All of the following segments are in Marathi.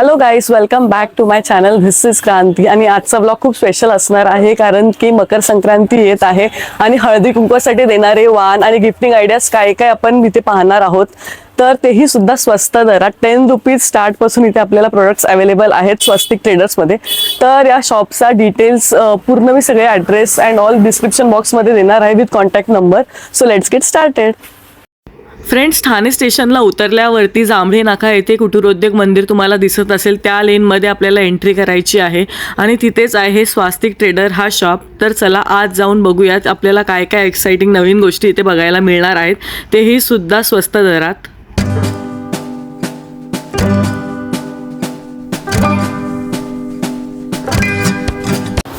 Hello guys, welcome back to my channel. This is Kranti. आणि आजचा ब्लॉग खूप स्पेशल असणार आहे कारण की मकर संक्रांती येत आहे आणि हळदी कुंकवासाठी देणारे वाण आणि गिफ्टिंग आयडियाज काय काय आपण इथे पाहणार आहोत. तर तेही सुद्धा स्वस्त दरात 10 रुपीज स्टार्ट पासून इथे आपल्याला प्रोडक्ट्स अवेलेबल आहेत स्वस्तिक ट्रेडर्समध्ये. तर या शॉपचा डिटेल्स पूर्ण मी सगळे ॲड्रेस अँड ऑल डिस्क्रिप्शन बॉक्समध्ये देणार आहे with contact number. So let's get started. Friends, Thane स्टेशनला उतरल्यावरती जांभळे नाका येथे कुटीरोद्योग मंदिर तुम्हाला दिसत असेल, त्या लेनमध्ये आपल्याला एंट्री करायची आहे आणि तिथेच आहे स्वास्तिक ट्रेडर हा शॉप. तर चला आज जाऊन बघूयात आपल्याला काय काय एक्साइटिंग नवीन गोष्टी इथे बघायला मिळणार आहेत, तेही सुद्धा स्वस्त दरात.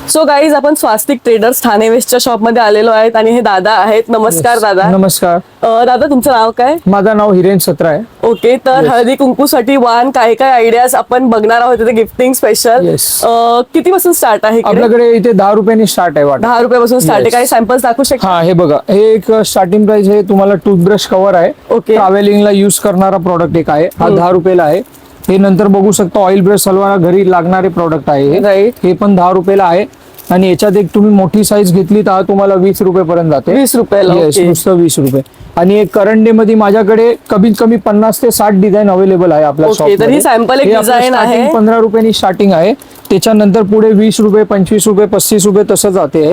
सो गाईज, आपण स्वास्तिक ट्रेडर्स ठाणे वेस्टच्या शॉपमध्ये आलेलो आहेत आणि हे दादा आहेत. नमस्कार दादा. नमस्कार दादा, तुमचं नाव काय? माझं नाव हिरेन सत्रा आहे. ओके, तर हळदी कुंकूसाठी वाण काय काय आयडियाज आपण बघणार आहोत इथे गिफ्टिंग स्पेशल. किती पासून स्टार्ट आहे? आपल्याकडे इथे 10 रुपयांनी स्टार्ट आहे. 10 रुपयापासून स्टार्ट आहे. काही सॅम्पल्स दाखवू शकता? हा, हे बघा, हे एक स्टार्टिंग प्राइस आहे. तुम्हाला टूथब्रश कव्हर आहे. ओके. ट्रॅव्हलिंगला यूज करणारा प्रोडक्ट एक आहे. हा 10 रुपयाला आहे. हे नंतर बघू शकता ऑइल ब्रश हलवायला घरी लागणारे प्रोडक्ट आहे. हे पण 10 रुपयाला आहे. आणि याच्यात एक तुम्ही मोठी साईज घेतली तर तुम्हाला 20 रुपयापर्यंत जाते. 20 रुपयाला? नुसतं 20 रुपये. आणि एक करंट डे मध्ये माझ्याकडे कमीत कमी 50 ते 60 डिझाईन अवेलेबल आहे आपल्या शॉप. तर ही सॅम्पल एक डिझाईन आहे. 15 रुपयांनी स्टार्टिंग आहे. त्याच्यानंतर पुढे 20 रुपये, 25 रुपये, 35 रुपये तसं जाते.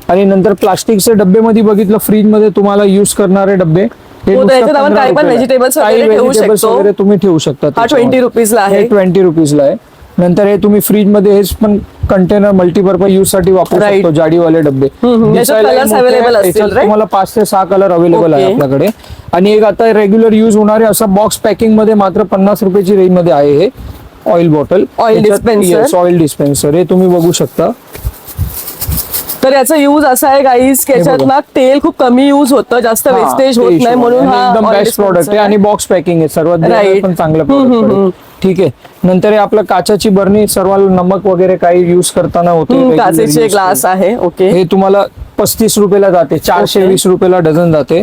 आणि नंतर प्लास्टिकचे डब्बे मध्ये बघितलं, फ्रीज मध्ये तुम्हाला युज करणारे डब्बे काही पण व्हेजिटेबल्स वगैरे तुम्ही ठेवू शकता. 20 रुपीजला आहे. 20 रुपीजला आहे. नंतर हे तुम्ही फ्रीज मध्ये हेच पण कंटेनर मल्टीपर्पज यूज साठी वापरू शकतो. जाडीवाले डब्बे. तुम्हाला 5 ते 6 कलर अवेलेबल आहे आपल्याकडे. आणि एक आता रेग्युलर यूज होणारे असं बॉक्स पॅकिंग मध्ये मात्र 50 रुपयाची रेंज मध्ये आहे हे ऑइल बॉटल, ऑइल डिस्पेन्सर. हे तुम्ही बघू शकता. तर याचा यूज असा आहे गाईज की याच्यात ना तेल खूप कमी यूज होतं, जास्त वेस्टेज होत नाही, म्हणून हा एकदम बेस्ट प्रोडक्ट आहे. आणि बॉक्स पॅकिंग आहे सर्वात पण चांगलं प्रोडक्ट. ठीक आहे. नंतर हे आपलं काचाची बरणी, सर्व नमक वगैरे काही यूज करताना होते. काचेचे ग्लास आहे. ओके. हे तुम्हाला 35 रुपयाला जाते. 420 रुपयाला डझन जाते.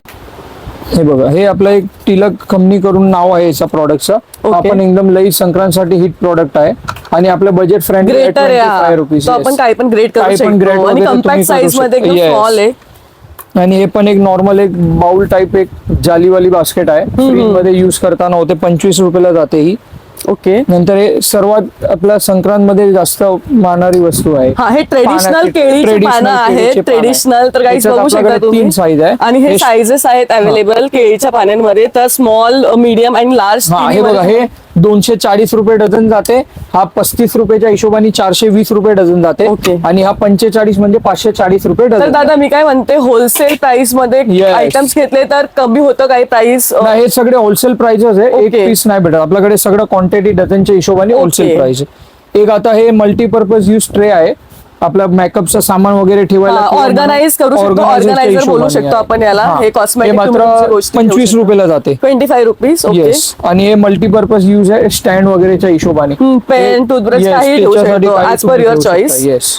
हे बघा, हे आपलं एक टिलक कंपनी करून नाव आहे याच्या प्रोडक्टचा. आपण एकदम लई संक्रांतीसाठी हिट प्रोडक्ट आहे. आणि आपलं बजेट फ्रेंडली आहे. 25 रुपीज. आपण काही पण ग्रेड करू शकतो आणि कॉम्पॅक्ट साइज मध्ये एकदम स्मॉल आहे. आणि हे पण एक नॉर्मल एक बाउल टाइप एक जालीवाली बास्केट आहे. फ्रीज मध्ये यूज करताना होते. 25 रुपयाला जाते ही. ओके. नंतर हे सर्वात आपल्या संक्रांत मध्ये जास्त मानणारी वस्तू आहे. हे ट्रेडिशनल केळीची पानं आहेत. ट्रेडिशनल तर काही बघू शकता तुम्ही. 3 साईज आहे. आणि हे साइजेस आहेत अवेलेबल केळीच्या पानांमध्ये. तर स्मॉल, मीडियम आणि लार्ज. हे बघा, हे 240 रुपये डझन जाते. हा 35 रुपयाच्या हिशोबाने 420 रुपये डझन जाते. आणि हा 45 म्हणजे 540 रुपये डझन. तर दादा, मी काय म्हणते, होलसेल प्राइस मध्ये आयटम्स घेतले तर कमी होतं काही प्राइस? हे सगळे होलसेल प्राइसेस आहे. एक पीस नाही भेटत आपल्याकडे. सगळं क्वांटिटी डझनच्या हिशोबाने होलसेल प्राइस आहे. एक आता हे मल्टीपर्पज यूज ट्रे आहे. आपला मेकअपचं सामान वगैरे ठेवायला ऑर्गनाइज करू शकतो. ऑर्गनायझर बोलू शकतो आपण याला. हे कॉस्मेटिक मात्र 25 रुपयाला जाते. 25 रुपीज. आणि हे मल्टीपर्पज यूज आहे स्टँड वगैरेच्या हिशोबाने. पेन, टूथब्रश काही ठेवू शकतो as per your choice. Yes.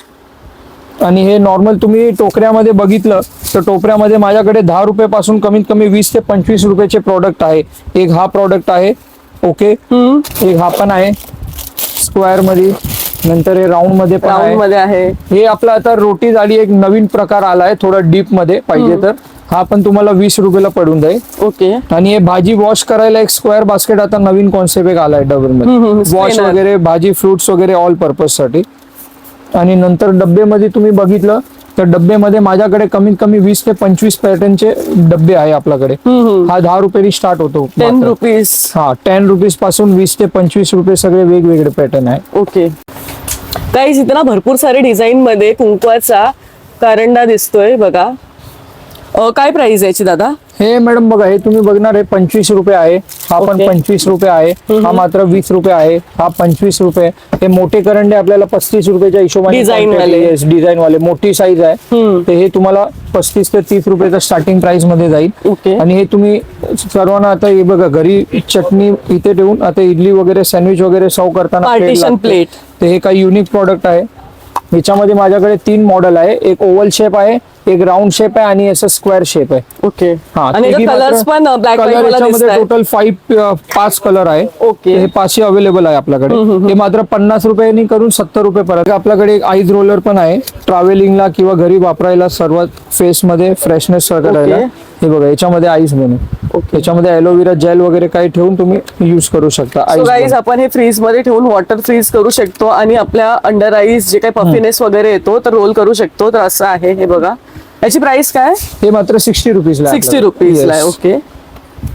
आणि हे नॉर्मल तुम्ही टोकऱ्यामध्ये बघितलं तर टोकऱ्यामध्ये माझ्याकडे 10 रुपयापासून कमीत कमी 20 ते 25 रुपयाचे प्रोडक्ट आहे. एक हा प्रोडक्ट आहे. ओके. एक हा पण आहे स्क्वेअर मध्ये. नंतर हे राऊंड मध्ये आहे. हे आपला आता रोटी जाळी एक नवीन प्रकार आलाय, थोडा डीप मध्ये पाहिजे तर. हा पण तुम्हाला 20 रुपयाला पडून जाईल. ओके. आणि हे भाजी वॉश करायला एक स्क्वेअर बास्केट आता नवीन कॉन्सेप्ट एक आलाय डबल मध्ये. वॉश वगैरे भाजी, फ्रुट्स वगैरे ऑल पर्पज साठी. आणि नंतर डब्बेमध्ये तुम्ही बघितलं तर डब्बेमध्ये माझ्याकडे कमीत कमी 20 ते 25 पॅटर्नचे डब्बे आहे आपल्याकडे. हा 10 रुपयांनी स्टार्ट होतो. 10 रुपीज. 10 रुपीज पासून 20 ते 25 रुपये सगळे वेगवेगळे पॅटर्न आहे. ओके. काही इथे ना भरपूर सारे डिझाईन मध्ये कुंकवाचा कारंडा दिसतोय बघा. काय प्राइस याची दादा? हे मॅडम बघा, हे तुम्ही बघणार आहे 25 रुपये आहे. हा पण 25 रुपये आहे. हा मात्र 20 रुपये आहे. हा 25 रुपये. हे मोठे करंडे आपल्याला 35 रुपयाच्या हिशोबाने डिझाईन वाले मोठी साईज आहे. ते हे तुम्हाला 35 ते 30 रुपयाचा स्टार्टिंग प्राइस मध्ये जाईल. आणि हे तुम्ही सर्वांना आता हे बघा, घरी चटणी इथे ठेवून आता इडली वगैरे सँडविच वगैरे सर्व करताना पार्टिशन प्लेट. ते हे काही युनिक प्रोडक्ट आहे. याच्यामध्ये माझ्याकडे 3 मॉडेल आहे. एक ओव्हल शेप आहे, एक राऊंड शेप आहे आणि असं स्क्वेअर शेप आहे. ओके. हा, आणि कलर्स पण ब्लॅक व्हाईट मला याच्यामध्ये दिसतायत. टोटल 5 कलर आहे. ओके. हे 5 अवेलेबल आहे आपल्याकडे. हे मात्र 50 रुपयांनी करून 70 रुपये पर्यंत. आपल्याकडे एक आईज रोलर पण आहे, ट्रॅव्हलिंगला किंवा घरी वापरायला सर्वात फेस मध्ये फ्रेशनेस करायला. हे बघा, याच्यामध्ये आईस बनून, याच्यामध्ये एलोवेरा जेल वगैरे काही ठेवून तुम्ही युज करू शकता. सो गाईज आपण हे फ्रीज मध्ये ठेवून वॉटर फ्रीज करू शकतो आणि आपल्या अंडर आईज जे काही पफिनेस वगैरे येतो तर रोल करू शकतो. तर असं आहे हे बघा. याची प्राइस काय? हे मात्र 60 रुपीजला आहे. 60 रुपीजला आहे. ओके.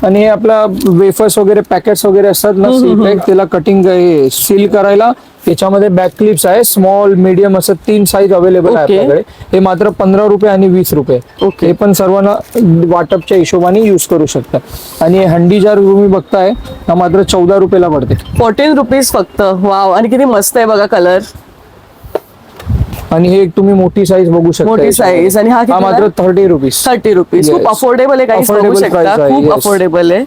आणि हे आपला वेफर्स वगैरे पॅकेट्स वगैरे असतात ना, सील पॅक, त्याला कटिंग सील करायला याच्यामध्ये बॅक क्लिप्स आहे. स्मॉल, मीडियम असं 3 साईज अवेलेबल आहे आपल्याकडे. हे मात्र 15 रुपये आणि 20 रुपये. हे पण सर्वांना वाटपच्या हिशोबाने युज करू शकता. आणि हंडी जार तुम्ही बघताय हा मात्र 14 रुपयाला पडते. 14 रुपीज फक्त. वाव. आणि किती मस्त आहे बघा कलर. आणि हे एक तुम्ही मोठी साईज बघू शकता. मोठी साईज. आणि हा मात्र 30 रुपीज. 30 रुपीज. खूप अफोर्डेबल आहे. काही बघू शकता, खूप अफोर्डेबल आहे.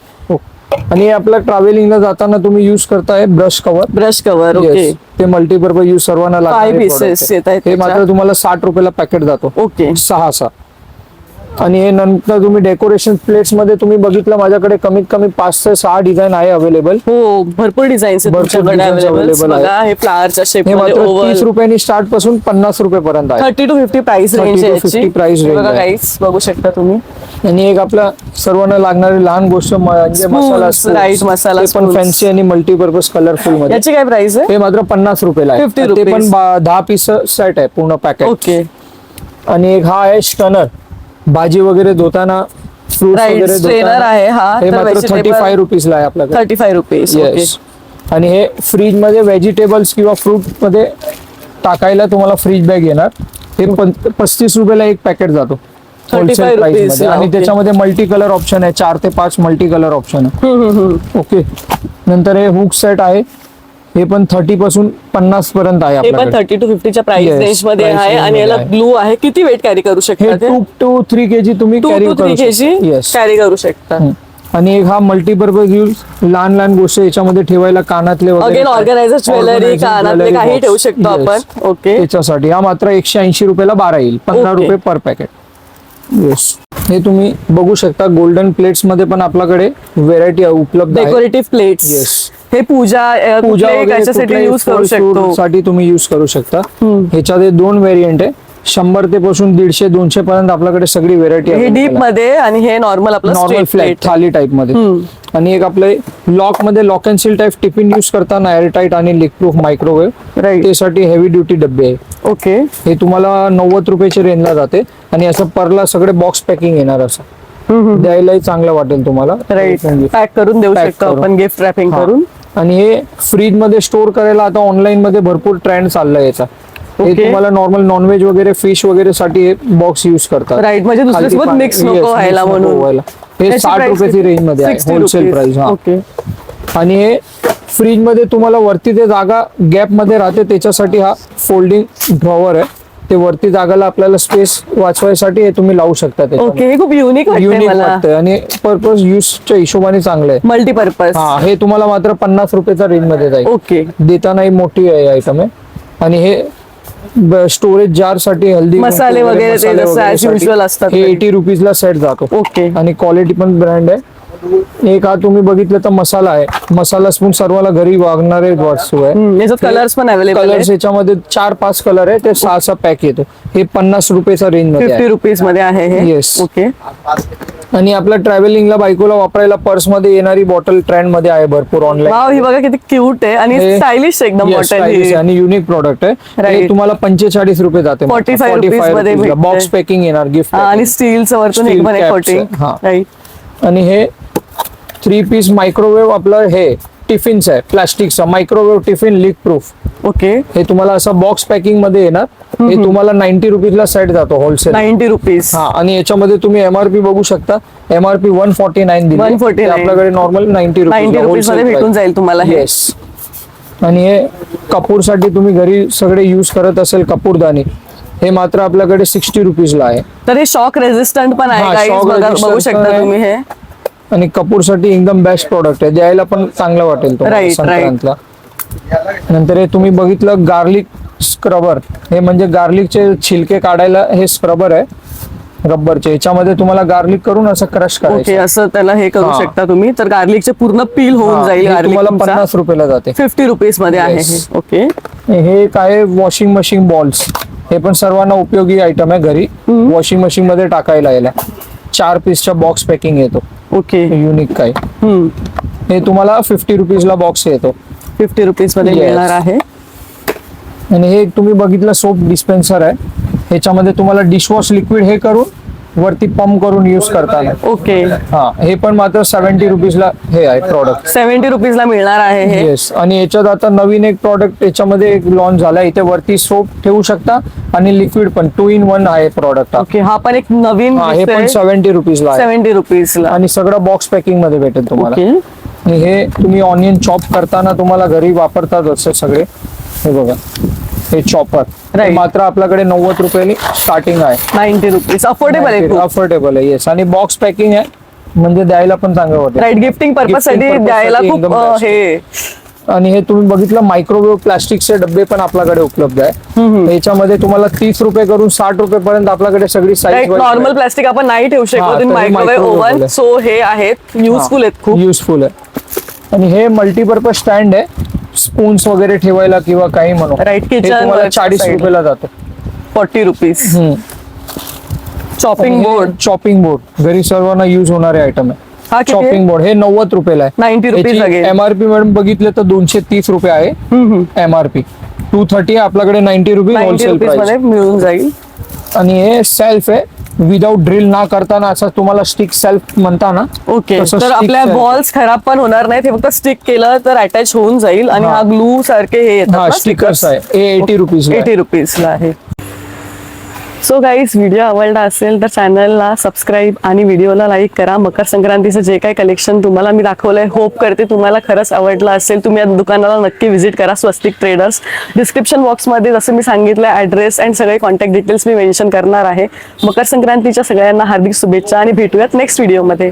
आणि हे आपल्या ट्रॅव्हलिंगला जाताना तुम्ही युज करताय brush cover. Brush cover. Okay. ते मल्टीपर्पज युज सर्वांना 5 पीसेस येत आहेत. हे मात्र तुम्हाला 60 रुपयाला पॅकेट जातो. ओके. 6. आणि हे नंतर तुम्ही डेकोरेशन प्लेट्स मध्ये तुम्ही बघितलं माझ्याकडे कमीत कमी 5 ते 6 डिझाईन आहे अवेलेबल. हो, भरपूर डिझाईन्स आहेत तुमच्याकडे अवेलेबल. बघा हे फ्लावरच्या शेप हे मध्ये मात्र ओव्हल. 30 रुपयांनी स्टार्ट पासून 50 रुपये पर्यंत आहे. 30 to 50 प्राइस रेंज 30 to आहे 50 याची. price range बघा आहे. गाईस, बघू शकता तुम्ही. आणि एक आपला सर्वांना लागणारी लहान गोष्ट म्हणजे मसाला spoons. राईट, मसाला ते पण spoons. फॅन्सी आणि मल्टीपर्पज कलरफुल मध्ये. याची काय प्राइस आहे? हे मात्र 50 रुपयाला आहे. 50 ते पण rupees. 10 पीस सेट आहे पूर्ण पॅकेट. ओके. आणि एक हा आहे स्टनर, भाजी वगैरे धुताना फ्रूट राईट, वगैरे स्ट्रेनर धुताना. आहे हा. हे तर मात्र vegetable 35 रुपीजला आहे आपल्याकडे. 35 रुपीज. ओके. Yes. आणि हे फ्रीज मध्ये व्हेजिटेबल्स किंवा फ्रूट मध्ये टाकायला तुम्हाला फ्रीज बॅग येणार. हे 35 रुपयाला एक पॅकेट जातो 35 होलसेल प्राइस rupees मध्ये. ला, आणि okay. त्याच्यामध्ये मल्टी कलर ऑप्शन आहे, 4 ते 5 मल्टी कलर ऑप्शन आहे. ओके. नंतर हे हुक सेट आहे. हे पण 30 पासून 50 पर्यंत आहे हे पण आपल्याकडे. 30 to 50 च्या प्राइस Yes, रेंज मध्ये price आहे. range आणि याला मध्ये आहे. ग्लू आहे. किती वेट कॅरी करू हे शकता? 2 to 3 केजी तुम्ही 2 कॅरी to 3 करू केजी शकता. येस. कॅरी करू शकता. आणि एक हा मल्टीपर्पज यूज लहान लहान गोष्ट याच्यामध्ये ठेवायला, कानातले अगेन ऑर्गनायझर, ज्वेलरी, Organizer, कानातले jewelry काही box. ठेवू शकतो Yes. आपण. ओके. त्याच्यासाठी हा मात्र 180 रुपयाला 12 येईल. 15 Okay. रुपये पर पॅकेट. येस. हे तुम्ही बघू शकता गोल्डन प्लेट्स मध्ये पण आपल्याकडे व्हेरायटी उपलब्ध आहे. Decorative plates. Yes. हे पूजा पूजा कशासाठी वगैरे यूज करू शकतो. साठी तुम्ही युज करू शकता. ह्याच्यामध्ये 2 व्हेरियंट आहे. 100 ते पासून 150 200 पर्यंत आपल्याकडे सगळी व्हेरायटी हे डीप मध्ये आणि हे नॉर्मल आपलं नॉर्मल स्ट्रेट फ्लॅट प्लेट. थाली टाइप मध्ये. आणि एक आपले लॉक मध्ये lock and seal type tiffin use करताना एअरटाईट आणि लीक प्रूफ मायक्रोवेव्ह. राईट. त्यासाठी हेवी ड्युटी डब्बे आहे. ओके. हे तुम्हाला 90 रुपयाच्या रेंजला जाते. आणि असं परला सगळे बॉक्स पॅकिंग येणार असं द्यायलाही चांगलं वाटेल तुम्हाला. राईट. पॅक करून देऊ Pack शकतो करून. आपण, गिफ्ट रॅपिंग हा. करून. आणि हे फ्रीज मध्ये स्टोअर करायला आता ऑनलाईन मध्ये भरपूर ट्रेंड चाललाय याचा. हे Okay. तुम्हाला नॉर्मल नॉनव्हेज वगैरे फिश वगैरे साठी हे बॉक्स युज करतात. राईट, म्हणजे दुसऱ्यासोबत मिक्स नको व्हायला म्हणून. हे याची 60 price रुपयाची किती? रेंज मध्ये आहे 60 होलसेल rupees. प्राइस. हा. ओके. आणि हे फ्रीज मध्ये तुम्हाला वरती ते जागा गॅप मध्ये राहते, त्याच्यासाठी हा फोल्डिंग ड्रॉवर आहे. ते वरती जागाला आपल्याला स्पेस वाचवायसाठी हे तुम्ही लावू शकता. ओके. हे खूप युनिक वाटतंय युनिक मला. वाटतंय आणि पर्पज युजच्या हिशोबाने चांगलं आहे. मल्टीपर्पज. हा. हे तुम्हाला मात्र 50 रुपयाचा रेंज मध्ये जाईल. ओके. देतानाही मोठी आहे आयटम आहे. आणि हे स्टोरेज जार साठी हल्दी मसाले वगैरे ते जसं as usual असतात. हे 80 रुपीजला सेट जातो. ओके. आणि क्वालिटी पण ब्रँड आहे. एक हा तुम्ही बघितलं तर मसाला आहे. मसाला स्पून सर्वांना घरी वागणारे वस्तू आहे. याच्यात कलर्स पण अवेलेबल कलर्स आहेत. याच्यामध्ये 4-5 कलर आहे. ते 6 पॅक येतो. हे 50 रुपयाचा रेंज मध्ये 50 रुपीज मध्ये आहे हे. Yes. ओके. आणि आपल्या ट्रॅव्हलिंगला बायकोला वापरायला पर्स मध्ये येणारी बॉटल ट्रेंड मध्ये आहे भरपूर ऑनलाईन. वाव, ही बघा किती क्यूट आहे आणि हे- स्टायलिश एकदम बॉटल ही. आणि युनिक प्रॉडक्ट आहे. Right. हे तुम्हाला 45 रुपये जाते. 45 rupees मध्ये भेटते. बॉक्स पॅकिंग येणार गिफ्ट. आणि स्टीलचं वरतून Steel एक पण एक caps कोटिंग. आहे. हा. राईट. आणि हे 3 पीस मायक्रोवेव्ह आपलं हे टिफिनचं आहे, प्लास्टिकचा microwave tiffin leak proof. Okay. हे तुम्हाला असं बॉक्स पॅकिंग मध्ये येणार. हे तुम्हाला 90 रुपीजला सेट जातो होलसेल. 90 रुपीज. हा. आणि याच्यामध्ये तुम्ही एमआरपी बघू शकता. एमआरपी 149 दिली. 149. ते आपल्याकडे नॉर्मल 90 रुपीज मध्ये भेटून जाईल तुम्हाला हे. येस. आणि हे कपूरसाठी तुम्ही घरी सगळे युज करत असेल कपूरदानी, हे मात्र आपल्याकडे 60 रुपीजला आहे. तर हे शॉक रेजिस्टंट पण आहे हा, guys. shock बघू resistant शकता आहे. तुम्ही हे. आणि कपूरसाठी एकदम बेस्ट प्रॉडक्ट आहे. द्यायला पण चांगलं वाटेल तुम्हाला Right, संक्रांतला. नंतर हे तुम्ही बघितलं गार्लिक स्क्रबर, हे म्हणजे गार्लिकचे छिलके काढायला हे स्क्रबर आहे रब्बरचे. याच्यामध्ये तुम्हाला गार्लिक करून असं क्रश ओके, करायचं. असं त्याला हे करू हा. शकता तुम्ही. तर गार्लिकचे पूर्ण पील होऊन जाईल. हे गार्लिक तुम्हाला 50 रुपयाला जाते. 50 रुपीज मध्ये आहे Yes. हे. ओके, हे काय वॉशिंग मशीन बॉल्स, हे पण सर्वांना उपयोगी आयटम आहे घरी वॉशिंग मशीन मध्ये टाकायला यायला. 4 पीसचा बॉक्स पॅकिंग येतो. ओके. युनिक काय, हे तुम्हाला 50 रुपीजला बॉक्स येतो. 50 रुपीज मध्ये Yes. मिळणार आहे. आणि हे तुम्ही बघितलं सोप डिस्पेन्सर आहे. ह्याच्यामध्ये तुम्हाला डिशवॉश लिक्विड हे करून वरती पंप करून यूज करताना. ओके, हा, हे पण मात्र 70 रुपीजला हे आहे प्रॉडक्ट. 70 रुपीजला मिळणार आहे हे. येस. आणि याच्यात आता नवीन एक प्रॉडक्ट याच्यामध्ये एक लॉन्च झाला. इथे वरती सोप ठेवू शकता आणि लिक्विड पण 2 in 1 आहे प्रॉडक्ट. ओके, हा पण एक नवीन हे पण 70 रुपीजला आहे 70 रुपीजला. आणि सगळं बॉक्स पॅकिंग मध्ये भेटेल तुम्हाला. ओके, आणि हे तुम्ही ऑनियन चॉप करताना तुम्हाला घरी वापरतात असे सगळे. हे बघा, हे चॉपर Right. मात्र आपल्याकडे 90 रुपयाली स्टार्टिंग आहे. 90 रुपीज अफोर्डेबल आहे खूप. अफोर्डेबल आहे. येस. आणि बॉक्स पॅकिंग आहे म्हणजे द्यायला पण चांगलं होतं. राईट, गिफ्टिंग पर्पज साठी Gifting purpose द्यायला साठी खूप एकदम best. हे. आणि हे तुम्ही बघितलं मायक्रोवेव्ह प्लास्टिकचे डब्बे पण आपल्याकडे उपलब्ध आहे. याच्यामध्ये तुम्हाला 30 रुपये करून 60 रुपये पर्यंत आपल्याकडे सगळी साईज. नॉर्मल प्लास्टिक आपण नाही ठेवू हा, शकत इन तर हे मायक्रोवेव्ह microwave ओव्हन. आहे. सो हे आहेत युजफुल आहेत खूप. युजफुल आहे. आणि हे मल्टीपर्पज स्टँड आहे स्पून्स वगैरे ठेवायला किंवा काही म्हणू. Right, हे kitchen तुम्हाला वरच्या 40 side. रुपयाला जातो. 40 rupees. Chopping board. Chopping board घरी सर्वांना युज होणारे आयटम आहे. हा किती चॉपिंग बोर्ड हे 90 रुपयाला आहे. 90 रुपीज लागेल. एमआरपी मॅडम बघितले तर 230 रुपये आहे एमआरपी. 230 आहे आपल्याकडे 90 रुपीज 90 होलसेल रुपीज प्राइस. मध्ये मिळून जाईल. आणि हे सेल्फ आहे विदाउट ड्रिल ना करताना असं तुम्हाला स्टिक सेल्फ म्हणता ना. ओके, तसं तर stick आपल्या self. बॉल्स खराब पण होणार नाहीत. हे फक्त स्टिक केलं तर अटॅच होऊन जाईल. आणि हा. हा ग्लू सारखे हे येतात हा ना, स्टिकर्स आहे. हे 80 रुपीज 80 रुपीजला आहे. सो गाईज, व्हिडिओ आवडला असेल तर चॅनलला सबस्क्राईब आणि व्हिडिओला लाईक करा. मकर संक्रांतीचं जे काही कलेक्शन तुम्हाला मी दाखवलंय, होप करते तुम्हाला खरंच आवडलं असेल. तुम्ही या दुकानाला नक्की व्हिजिट करा, स्वस्तिक ट्रेडर्स. डिस्क्रिप्शन बॉक्समध्ये जसं मी सांगितलं ॲड्रेस अँड सगळे कॉन्टॅक्ट डिटेल्स मी मेन्शन करणार आहे. मकर संक्रांतीच्या सगळ्यांना हार्दिक शुभेच्छा आणि भेटूयात नेक्स्ट व्हिडिओमध्ये.